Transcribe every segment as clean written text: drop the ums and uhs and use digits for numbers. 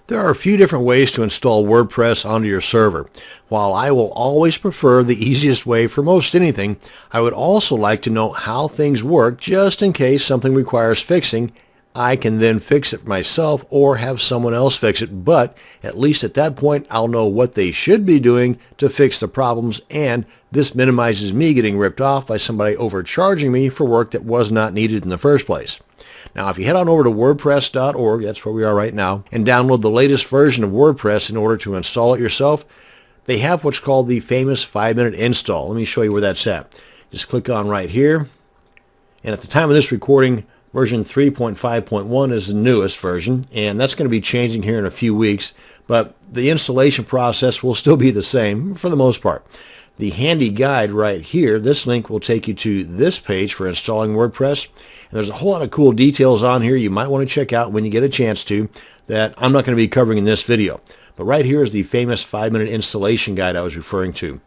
There are a few different ways to install WordPress onto your server. While I will always prefer the easiest way for most anything, I would also like to know how things work just in case something requires fixing. I can then fix it myself or have someone else fix it, but at least at that point I'll know what they should be doing to fix the problems, and this minimizes me getting ripped off by somebody overcharging me for work that was not needed in the first place. Now, if you head on over to WordPress.org, that's where we are right now, and download the latest version of WordPress in order to install it yourself, they have what's called the famous 5-minute install. Let me show you where that's at. Just click on right here, and at the time of this recording, version 3.5.1 is the newest version, and that's going to be changing here in a few weeks, but the installation process will still be the same for the most part. The handy guide right here, this link will take you to this page for installing WordPress. And there's a whole lot of cool details on here you might want to check out when you get a chance to that I'm not going to be covering in this video. But right here is the famous 5-minute installation guide I was referring to.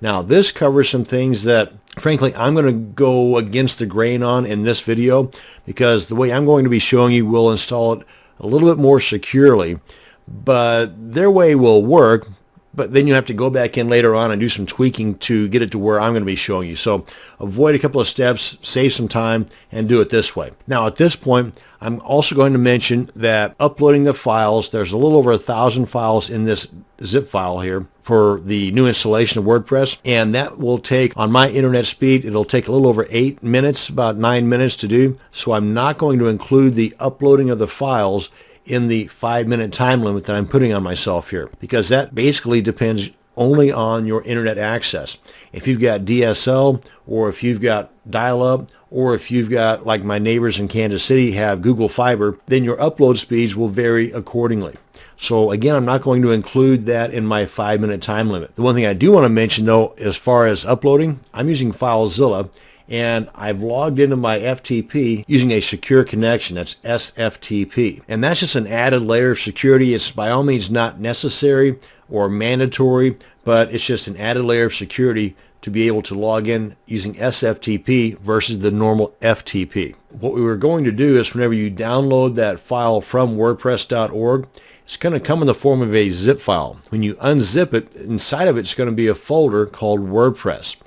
Now, this covers some things that, frankly, I'm going to go against the grain on in this video because the way I'm going to be showing you will install it a little bit more securely. But their way will work, but then you have to go back in later on and do some tweaking to get it to where I'm going to be showing you. So avoid a couple of steps, save some time, and do it this way. Now, at this point, I'm also going to mention that uploading the files, there's a little over 1,000 files in this zip file here for the new installation of WordPress, and that will take, on my internet speed, it'll take a little over 8 minutes, about 9 minutes to do. So I'm not going to include the uploading of the files in the 5-minute time limit that I'm putting on myself here, because that basically depends only on your internet access. If you've got DSL, or if you've got dial-up, or if you've got, like my neighbors in Kansas City have Google Fiber, then your upload speeds will vary accordingly. So again, I'm not going to include that in my 5-minute time limit. The one thing I do want to mention though, as far as uploading, I'm using FileZilla, and I've logged into my FTP using a secure connection. That's SFTP. And that's just an added layer of security. It's by all means not necessary or mandatory, but it's just an added layer of security to be able to log in using SFTP versus the normal FTP. What we were going to do is whenever you download that file from WordPress.org, it's going to come in the form of a zip file. When you unzip it, inside of it's going to be a folder called WordPress.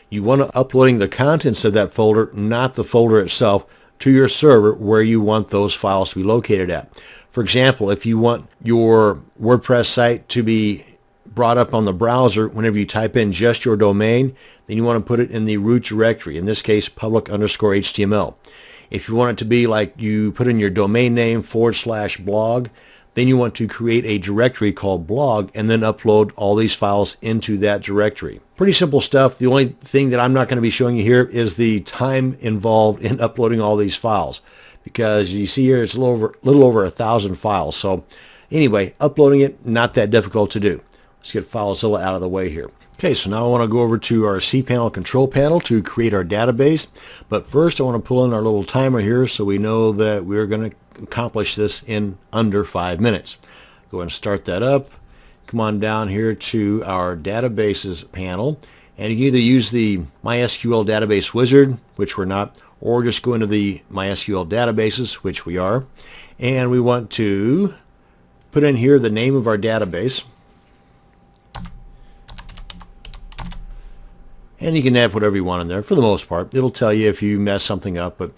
You want to uploading the contents of that folder, not the folder itself, to your server where you want those files to be located at. For example, if you want your WordPress site to be brought up on the browser whenever you type in just your domain, then you want to put it in the root directory, in this case public_HTML. If you want it to be like you put in your domain name /blog, then you want to create a directory called blog and then upload all these files into that directory. Pretty simple stuff. The only thing that I'm not going to be showing you here is the time involved in uploading all these files, because you see here it's a little over 1,000 files. So anyway, uploading it, not that difficult to do. Let's get FileZilla out of the way here. Okay, so now I want to go over to our cPanel control panel to create our database. But first I want to pull in our little timer here so we know that we're going to accomplish this in under 5 minutes. Go ahead and start that up. Come on down here to our databases panel, and you can either use the MySQL database wizard, which we're not, or just go into the MySQL databases, which we are, and we want to put in here the name of our database. And you can have whatever you want in there for the most part. It'll tell you if you mess something up, but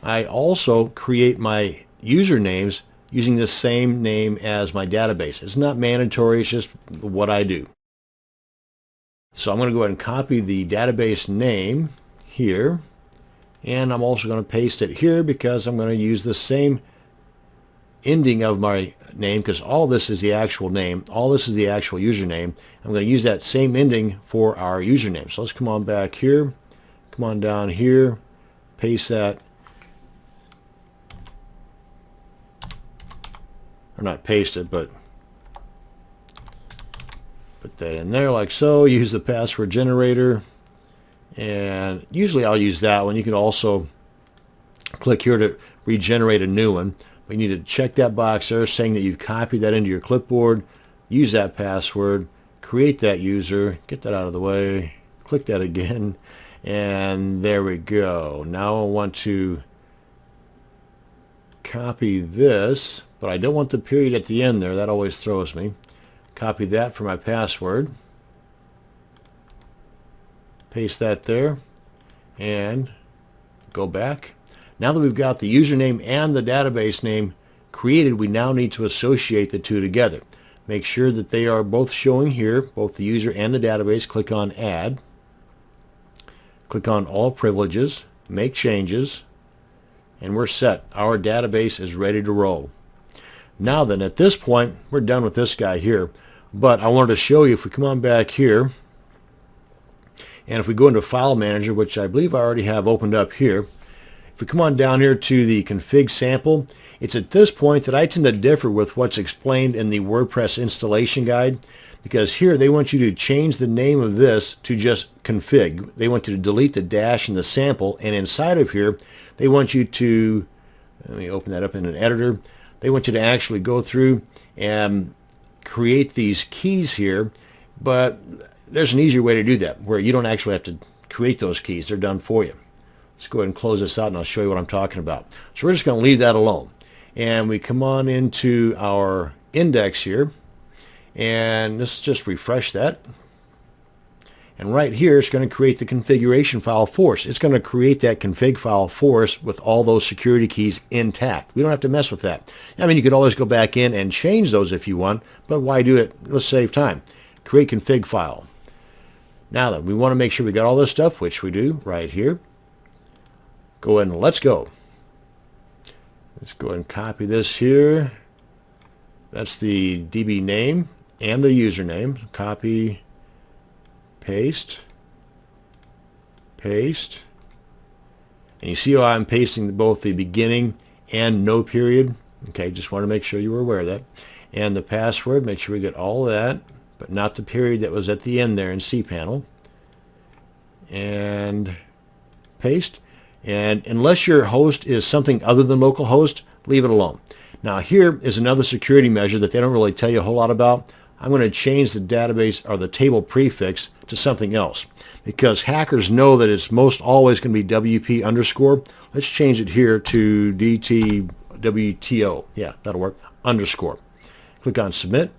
I also create my usernames using the same name as my database. It's not mandatory, it's just what I do. So I'm going to go ahead and copy the database name here, and I'm also going to paste it here because I'm going to use the same ending of my name, because all this is the actual name, all this is the actual username. I'm going to use that same ending for our username. So let's come on back here, come on down here, paste that, or not paste it, but put that in there like so. Use the password generator, and usually I'll use that one. You can also click here to regenerate a new one, but you need to check that box there saying that you've copied that into your clipboard, use that password, create that user, get that out of the way, click that again, and there we go. Now I want to copy this, but I don't want the period at the end there. That always throws me. Copy that for my password. Paste that there and go back. Now that we've got the username and the database name created, we now need to associate the two together. Make sure that they are both showing here, both the user and the database. Click on Add. Click on All Privileges, make changes, and we're set. Our database is ready to roll. Now then, at this point, we're done with this guy here, but I wanted to show you, if we come on back here, and if we go into File Manager, which I believe I already have opened up here, if we come on down here to the config sample, it's at this point that I tend to differ with what's explained in the WordPress installation guide, because here they want you to change the name of this to just config. They want you to delete the dash in the sample, and inside of here they want you to, let me open that up in an editor, they want you to actually go through and create these keys here, but there's an easier way to do that where you don't actually have to create those keys. They're done for you. Let's go ahead and close this out and I'll show you what I'm talking about. So we're just going to leave that alone. And we come on into our index here, and let's just refresh that. And right here it's going to create the configuration file for us. It's going to create that config file for us with all those security keys intact. We don't have to mess with that. I mean, you could always go back in and change those if you want, but why do it? Let's save time. Create config file. Now then, we want to make sure we got all this stuff, which we do right here. Go ahead and let's go. Let's go ahead and copy this here. That's the DB name and the username. Copy, paste, paste. And you see how I'm pasting both the beginning and no period. Okay, just want to make sure you were aware of that. And the password, make sure we get all that, but not the period that was at the end there in cPanel. And paste. And unless your host is something other than localhost, leave it alone. Now here is another security measure that they don't really tell you a whole lot about. I'm going to change the database or the table prefix to something else because hackers know that it's most always going to be WP underscore. Let's change it here to DTWTO. Yeah, that'll work. Underscore. Click on Submit.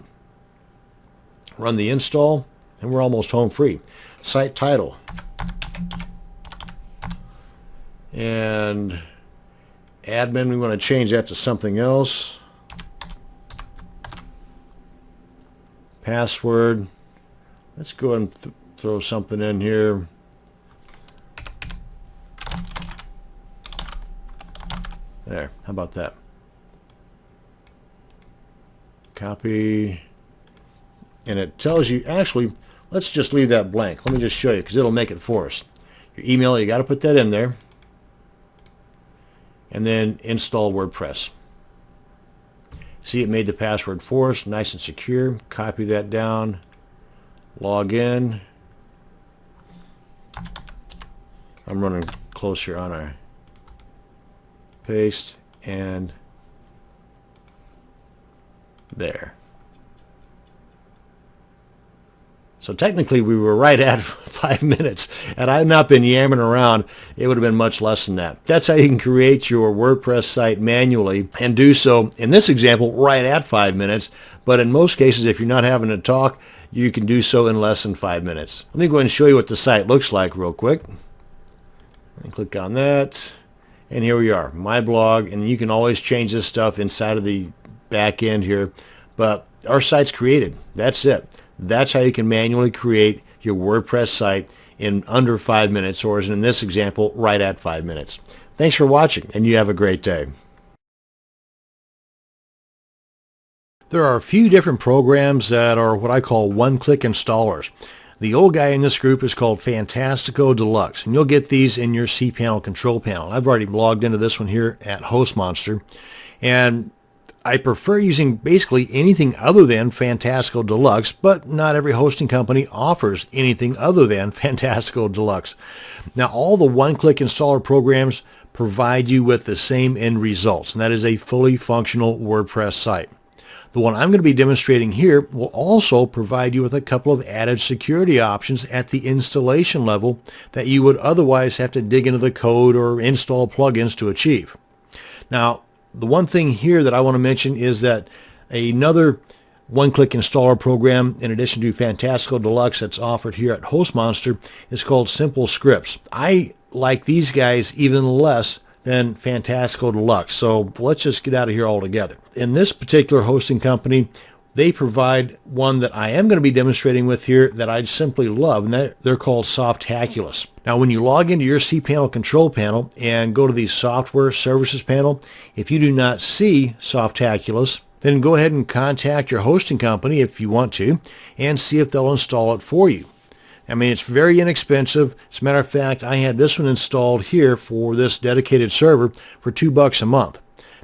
Run the install, and we're almost home free. Site title. And admin, we want to change that to something else. Password, let's go ahead and throw something in here. There, how about that? Copy, and it tells you, actually, let's just leave that blank. Let me just show you because it'll make it for us. Your email, you got to put that in there. And then install WordPress. See, it made the password for us, nice and secure. Copy that down, log in. I'm running closer on our paste, and there. So technically we were right at 5 minutes, and I've not been yammering around. It would have been much less than that. That's how you can create your WordPress site manually and do so, in this example, right at 5 minutes. But in most cases, if you're not having to talk, you can do so in less than 5 minutes. Let me go ahead and show you what the site looks like real quick. And click on that. And here we are, my blog. And you can always change this stuff inside of the back end here. But our site's created. That's it. That's how you can manually create your WordPress site in under 5 minutes, or as in this example, right at 5 minutes. Thanks for watching, and you have a great day. There are a few different programs that are what I call one-click installers. The old guy in this group is called Fantastico Deluxe, and you'll get these in your cPanel control panel. I've already logged into this one here at HostMonster, and I prefer using basically anything other than Fantastico Deluxe, but not every hosting company offers anything other than Fantastico Deluxe. Now, all the one-click installer programs provide you with the same end results, and that is a fully functional WordPress site. The one I'm going to be demonstrating here will also provide you with a couple of added security options at the installation level that you would otherwise have to dig into the code or install plugins to achieve. Now, the one thing here that I want to mention is that another one-click installer program, in addition to Fantastical Deluxe, that's offered here at HostMonster, is called Simple Scripts. I like these guys even less than Fantastical Deluxe, so let's just get out of here altogether. In this particular hosting company, they provide one that I am going to be demonstrating with here that I simply love, and they're called Softaculous. Now, when you log into your cPanel control panel and go to the Software Services panel, if you do not see Softaculous, then go ahead and contact your hosting company if you want to and see if they'll install it for you. I mean, it's very inexpensive. As a matter of fact, I had this one installed here for this dedicated server for $2 a month.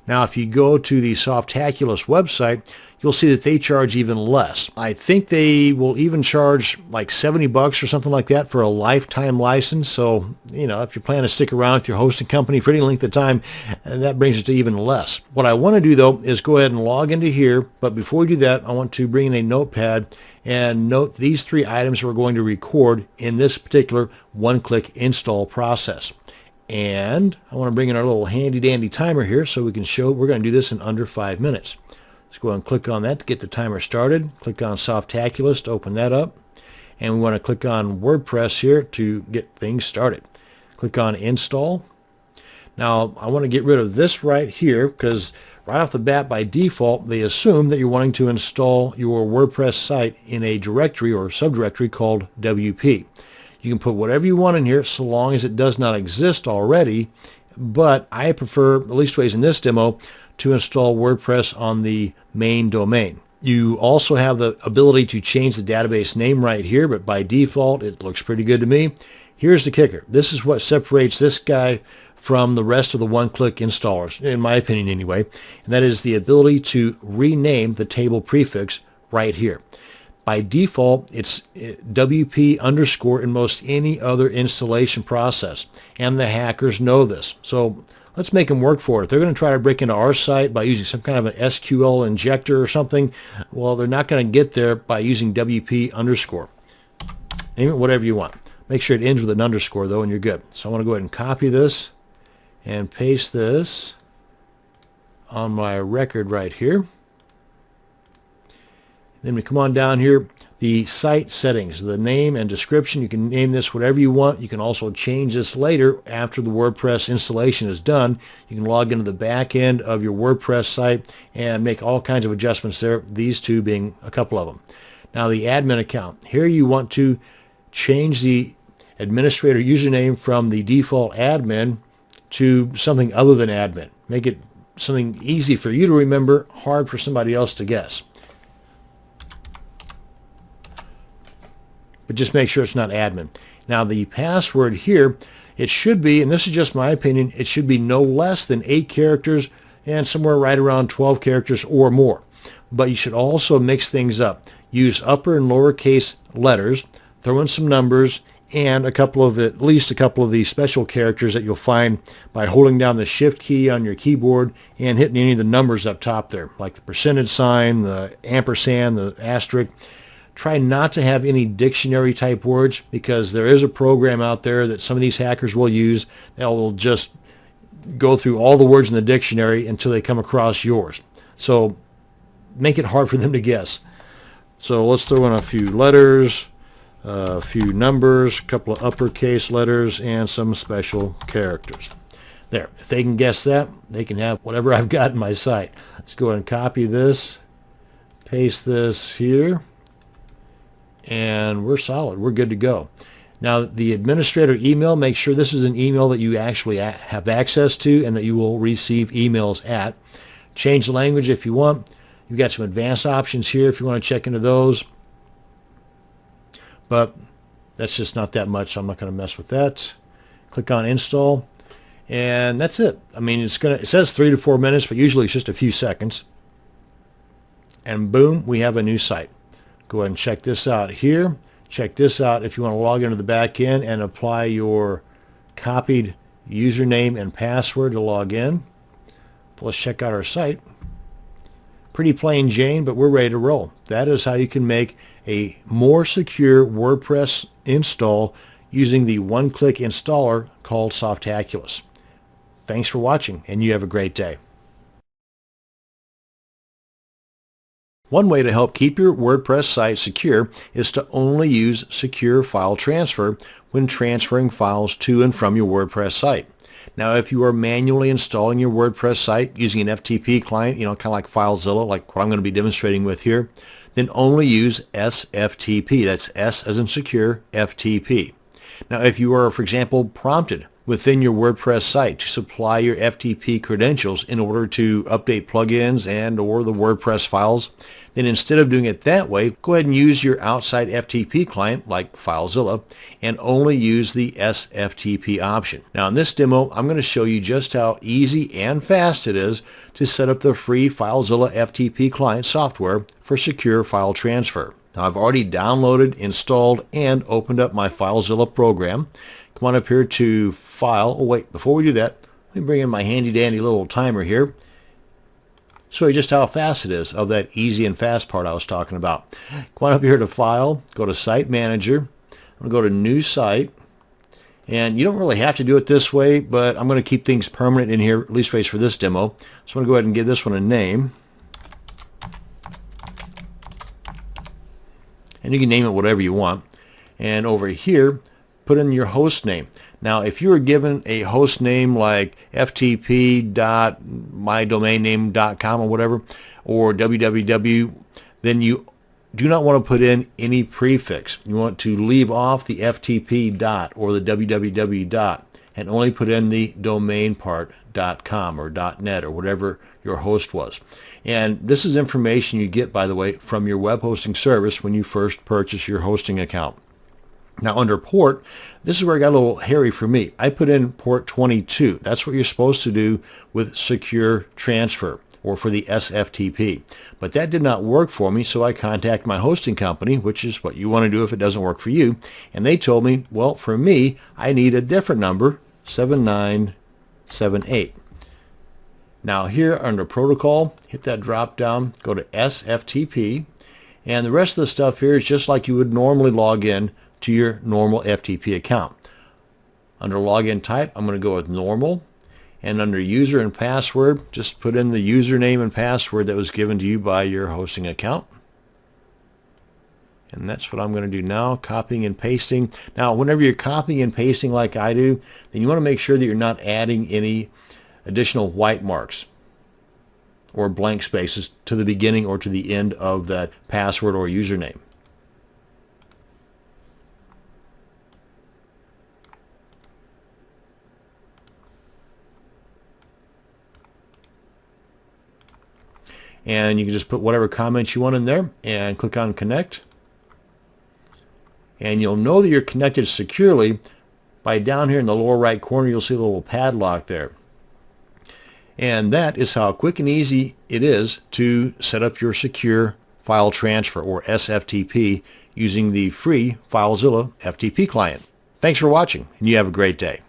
Now, if you go to the Softaculous website, you'll see that they charge even less. I think they will even charge like $70 or something like that for a lifetime license. So, you know, if you're planning to stick around with your hosting company for any length of time, that brings it to even less. What I want to do, though, is go ahead and log into here. But before we do that, I want to bring in a notepad and note these 3 items we're going to record in this particular one-click install process. And I want to bring in our little handy-dandy timer here so we can show we're going to do this in under 5 minutes. Let's go ahead and click on that to get the timer started. Click on Softaculous to open that up. And we want to click on WordPress here to get things started. Click on Install. Now, I want to get rid of this right here because right off the bat, by default, they assume that you're wanting to install your WordPress site in a directory or subdirectory called WP. You can put whatever you want in here so long as it does not exist already, but I prefer, at least ways in this demo, to install WordPress on the main domain. You also have the ability to change the database name right here, but by default, it looks pretty good to me. Here's the kicker. This is what separates this guy from the rest of the one-click installers, in my opinion anyway, and that is the ability to rename the table prefix right here. By default, it's WP underscore in most any other installation process, and the hackers know this. So let's make them work for it. If they're going to try to break into our site by using some kind of an SQL injector or something, well, they're not going to get there by using WP underscore. Name it whatever you want. Make sure it ends with an underscore, though, and you're good. So I want to go ahead and copy this and paste this on my record right here. Then we come on down here, the site settings, the name and description. You can name this whatever you want. You can also change this later after the WordPress installation is done. You can log into the back end of your WordPress site and make all kinds of adjustments there, these two being a couple of them. Now the admin account. Here you want to change the administrator username from the default admin to something other than admin. Make it something easy for you to remember, hard for somebody else to guess. But just make sure it's not admin. Now the password here, it should be, and this is just my opinion, it should be no less than 8 characters and somewhere right around 12 characters or more. But you should also mix things up. Use upper and lowercase letters, throw in some numbers, and at least a couple of the special characters that you'll find by holding down the Shift key on your keyboard and hitting any of the numbers up top there, like the percentage sign, the ampersand, the asterisk. Try not to have any dictionary type words because there is a program out there that some of these hackers will use that will just go through all the words in the dictionary until they come across yours. So make it hard for them to guess. So let's throw in a few letters, a few numbers, a couple of uppercase letters, and some special characters. There. If they can guess that, they can have whatever I've got in my site. Let's go ahead and copy this, paste this here, and we're solid. We're good to go. Now, the administrator email, make sure this is an email that you actually have access to and that you will receive emails at. Change the language if you want. You've got some advanced options here if you want to check into those. But that's just not that much, so I'm not going to mess with that. Click on Install, and that's it. I mean, it says 3 to 4 minutes, but usually it's just a few seconds. And boom, we have a new site. Go ahead and check this out here. Check this out if you want to log into the back end and apply your copied username and password to log in. Let's check out our site. Pretty plain Jane, but we're ready to roll. That is how you can make a more secure WordPress install using the one-click installer called Softaculous. Thanks for watching, and you have a great day. One way to help keep your WordPress site secure is to only use Secure File Transfer when transferring files to and from your WordPress site. Now, if you are manually installing your WordPress site using an FTP client, kind of like FileZilla, like what I'm going to be demonstrating with here, then only use SFTP. That's S as in secure, FTP. Now, if you are, for example, prompted within your WordPress site to supply your FTP credentials in order to update plugins and or the WordPress files, then instead of doing it that way, go ahead and use your outside FTP client like FileZilla and only use the SFTP option. Now in this demo, I'm going to show you just how easy and fast it is to set up the free FileZilla FTP client software for secure file transfer. Now I've already downloaded, installed, and opened up my FileZilla program. Come on up here to File. Oh wait, before we do that, let me bring in my handy dandy little timer here. Show you just how fast it is of that easy and fast part I was talking about. Come on up here to File, go to Site Manager. I'm going to go to New Site. And you don't really have to do it this way, but I'm going to keep things permanent in here, at least for this demo. So I'm going to go ahead and give this one a name. And you can name it whatever you want. And over here, put in your host name. Now, if you were given a host name like ftp.mydomainname.com or whatever, or www, then you do not want to put in any prefix. You want to leave off the ftp dot or the www dot and only put in the domain part .com or .net or whatever your host was. And this is information you get, by the way, from your web hosting service when you first purchase your hosting account. Now under port, this is where it got a little hairy for me. I put in port 22. That's what you're supposed to do with secure transfer or for the SFTP. But that did not work for me, so I contacted my hosting company, which is what you want to do if it doesn't work for you. And they told me, well, for me, I need a different number, 7978. Now here under protocol, hit that drop down, go to SFTP, and the rest of the stuff here is just like you would normally log in to your normal FTP account. Under login type, I'm going to go with normal, and under user and password, just put in the username and password that was given to you by your hosting account. And that's what I'm going to do now, copying and pasting. Now, whenever you're copying and pasting like I do, then you want to make sure that you're not adding any additional white marks or blank spaces to the beginning or to the end of that password or username. And you can just put whatever comments you want in there and click on connect. And you'll know that you're connected securely by down here in the lower right corner you'll see a little padlock there. And that is how quick and easy it is to set up your secure file transfer or SFTP using the free FileZilla FTP client. Thanks for watching and you have a great day.